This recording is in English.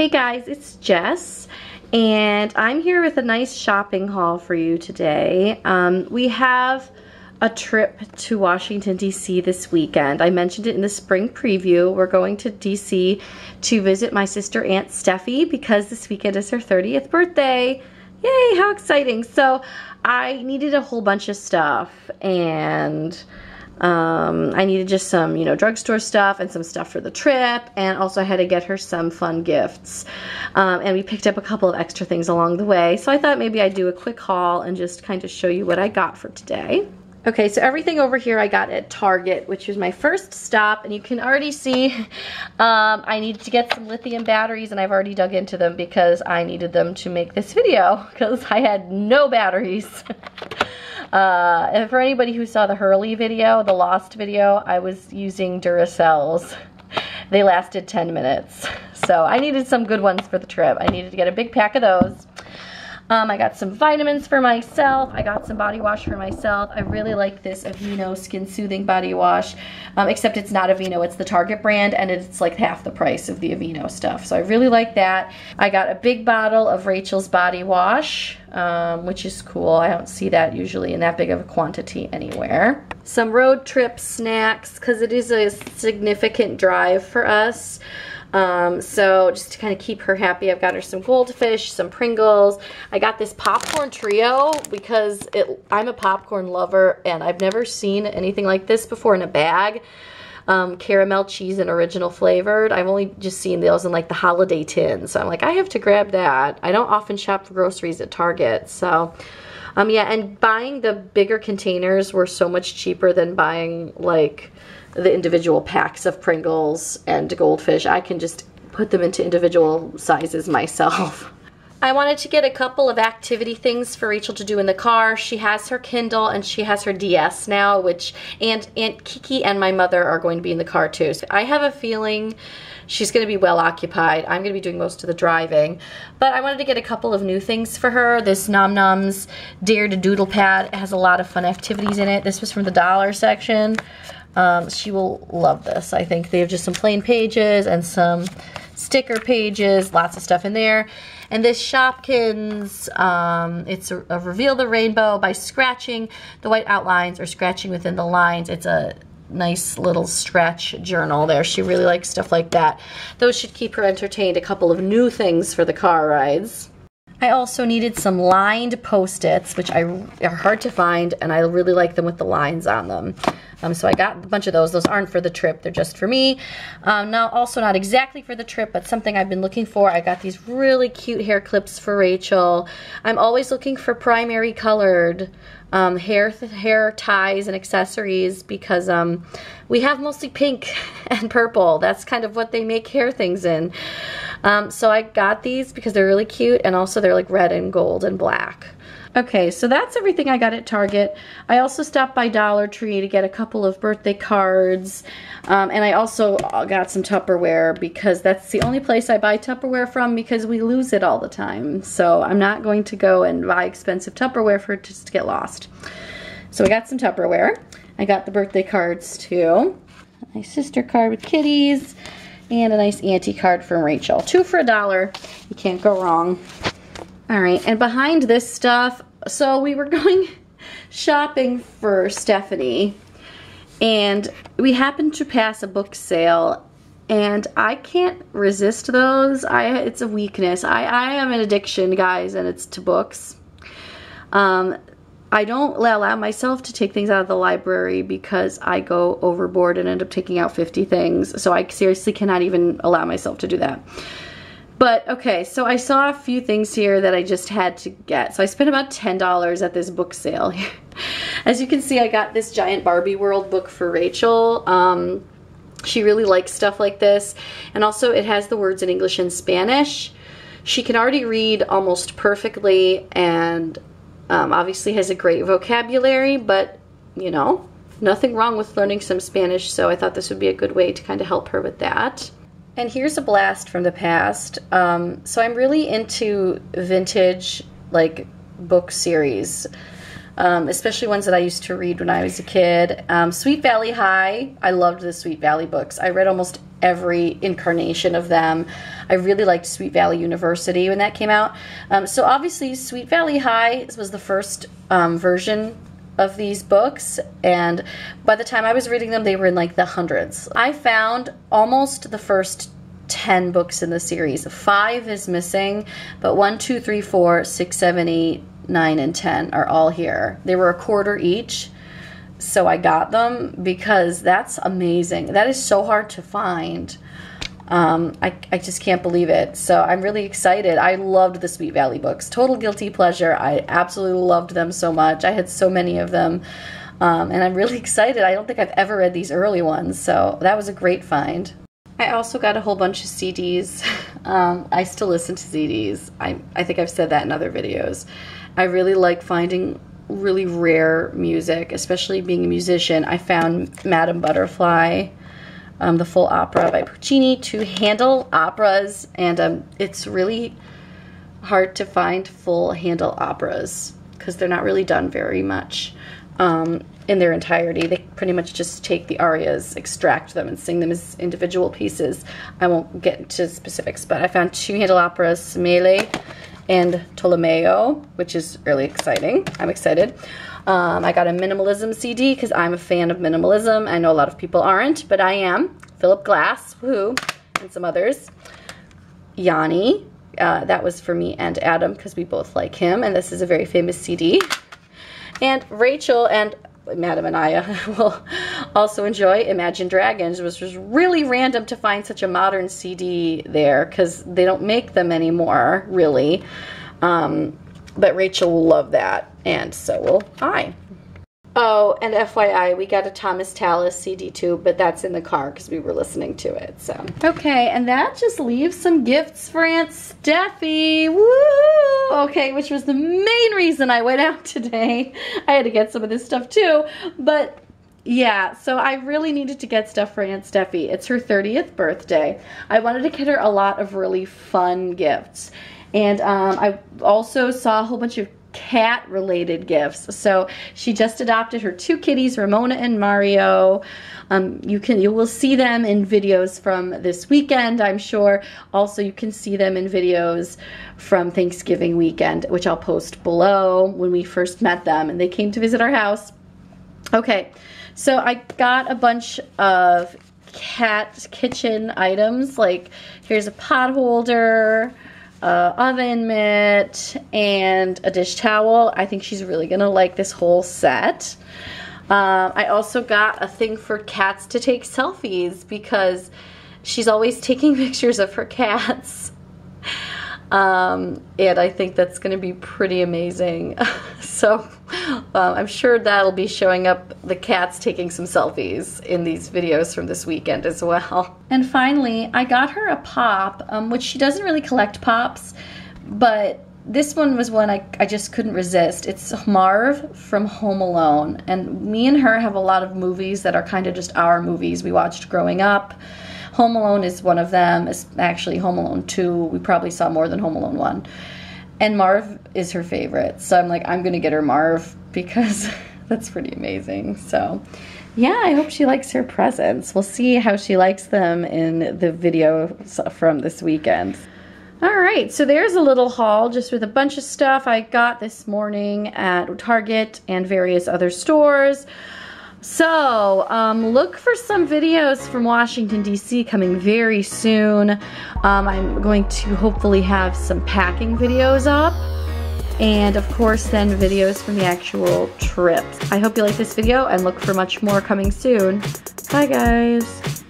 Hey guys, it's Jess, and I'm here with a nice shopping haul for you today. We have a trip to Washington D.C. this weekend. I mentioned it in the spring preview. We're going to D.C. to visit my sister Aunt Stephie because this weekend is her 30th birthday. Yay, how exciting. So I needed a whole bunch of stuff, and I needed just some, drugstore stuff and some stuff for the trip, and also I had to get her some fun gifts. And we picked up a couple of extra things along the way, so I thought maybe I'd do a quick haul and just kind of show you what I got for today. Okay, so everything over here I got at Target, which was my first stop, and you can already see I needed to get some lithium batteries, and I've already dug into them because I needed them to make this video because I had no batteries. And for anybody who saw the Hurley video, the Lost video, I was using Duracells. They lasted 10 minutes. So I needed some good ones for the trip. I needed to get a big pack of those. I got some vitamins for myself. I got some body wash for myself. I really like this Aveeno Skin Soothing Body Wash, except it's not Aveeno, it's the Target brand, and it's like half the price of the Aveeno stuff. So I really like that. I got a big bottle of Rachel's Body Wash, which is cool. I don't see that usually in that big of a quantity anywhere. Some road trip snacks, because it is a significant drive for us. So just to kind of keep her happy, I've got her some Goldfish, some Pringles. I got this popcorn trio because I'm a popcorn lover, and I've never seen anything like this before in a bag. Caramel cheese and original flavored. I've only just seen those in like the holiday tin, so I'm like, I have to grab that. I don't often shop for groceries at Target, so yeah, and buying the bigger containers were so much cheaper than buying like the individual packs of Pringles and Goldfish. I can just put them into individual sizes myself. I wanted to get a couple of activity things for Rachel to do in the car. She has her Kindle and she has her DS now, which Aunt Kiki and my mother are going to be in the car too. So I have a feeling she's going to be well occupied. I'm going to be doing most of the driving. But I wanted to get a couple of new things for her. This Nom Noms Dare to Doodle Pad. It has a lot of fun activities in it. This was from the dollar section. She will love this. I think they have just some plain pages and some sticker pages, lots of stuff in there. And this Shopkins, it's a Reveal the Rainbow by scratching the white outlines or scratching within the lines. It's a nice little stretch journal there. She really likes stuff like that. Those should keep her entertained. A couple of new things for the car rides. I also needed some lined Post-its, which are hard to find, and I really like them with the lines on them. So I got a bunch of those. Those aren't for the trip, they're just for me. Now, also not exactly for the trip, but something I've been looking for. I got these really cute hair clips for Rachel. I'm always looking for primary colored hair ties and accessories because we have mostly pink and purple. That's kind of what they make hair things in. So I got these because they're really cute, and also they're like red and gold and black. Okay, so that's everything I got at Target. I also stopped by Dollar Tree to get a couple of birthday cards, and I also got some Tupperware because that's the only place I buy Tupperware from because we lose it all the time. So I'm not going to go and buy expensive Tupperware for it just to get lost. So I got some Tupperware. I got the birthday cards too. A nice sister card with kitties, and a nice auntie card from Rachel. 2 for $1. You can't go wrong. All right, and behind this stuff, so we were going shopping for Stephanie, and we happened to pass a book sale, and I can't resist those. It's a weakness. I have an addiction, guys, and it's to books. I don't allow myself to take things out of the library because I go overboard and end up taking out 50 things, so I seriously cannot even allow myself to do that. But, okay, so I saw a few things here that I just had to get. So I spent about $10 at this book sale. As you can see, I got this giant Barbie World book for Rachel. She really likes stuff like this. And also it has the words in English and Spanish. She can already read almost perfectly, and obviously has a great vocabulary, but, nothing wrong with learning some Spanish, so I thought this would be a good way to kind of help her with that. And here's a blast from the past. So I'm really into vintage, like, book series, especially ones that I used to read when I was a kid. Sweet Valley High, I loved the Sweet Valley books. I read almost every incarnation of them. I really liked Sweet Valley University when that came out. So obviously Sweet Valley High was the first version of these books, and by the time I was reading them, they were in like the hundreds. I found almost the first 10 books in the series. 5 is missing, but 1, 2, 3, 4, 6, 7, 8, 9, and 10 are all here. They were $1 each, so I got them because that's amazing. That is so hard to find. I just can't believe it. So I'm really excited. I loved the Sweet Valley books. Total guilty pleasure. I absolutely loved them so much. I had so many of them. And I'm really excited. I don't think I've ever read these early ones, so that was a great find. I also got a whole bunch of CDs. I still listen to CDs. I think I've said that in other videos. I really like finding really rare music, especially being a musician. I found Madame Butterfly, the full opera by Puccini, 2 Handel operas, and it's really hard to find full Handel operas because they're not really done very much in their entirety. They pretty much just take the arias, extract them, and sing them as individual pieces. I won't get into specifics, but I found 2 Handel operas, Semele and Tolomeo, which is really exciting. I'm excited. I got a minimalism CD because I'm a fan of minimalism. I know a lot of people aren't, but I am. Philip Glass, woohoo, and some others. Yanni, that was for me and Adam because we both like him, and this is a very famous CD. And Rachel and Madam and I will also enjoy Imagine Dragons, which was really random to find such a modern CD there because they don't make them anymore, really. But Rachel will love that, and so will I. Oh, and FYI, we got a Thomas Tallis CD too, but that's in the car because we were listening to it, so. Okay, and that just leaves some gifts for Aunt Stephie. Woo! Okay, which was the main reason I went out today. I had to get some of this stuff too, but yeah, so I really needed to get stuff for Aunt Stephie. It's her 30th birthday. I wanted to get her a lot of really fun gifts. And I also saw a whole bunch of cat related gifts. So she just adopted her 2 kitties, Ramona and Mario. You will see them in videos from this weekend, I'm sure. Also, you can see them in videos from Thanksgiving weekend, which I'll post below when we first met them and they came to visit our house. Okay, so I got a bunch of cat kitchen items, like here's a pot holder, oven mitt, and a dish towel. I think she's really gonna like this whole set. I also got a thing for cats to take selfies because she's always taking pictures of her cats. And I think that's gonna be pretty amazing. So I'm sure that'll be showing up, the cats taking some selfies in these videos from this weekend as well. And finally, I got her a pop, which she doesn't really collect pops, but this one was one I just couldn't resist. It's Marv from Home Alone, and me and her have a lot of movies that are kind of just our movies we watched growing up. Home Alone is one of them. It's actually Home Alone 2. We probably saw more than Home Alone 1. And Marv is her favorite. So I'm like, I'm going to get her Marv because that's pretty amazing. So yeah, I hope she likes her presents. We'll see how she likes them in the video from this weekend. All right, so there's a little haul just with a bunch of stuff I got this morning at Target and various other stores. So look for some videos from Washington, D.C. coming very soon. I'm going to hopefully have some packing videos up, and of course then videos from the actual trips. I hope you like this video and look for much more coming soon. Bye guys.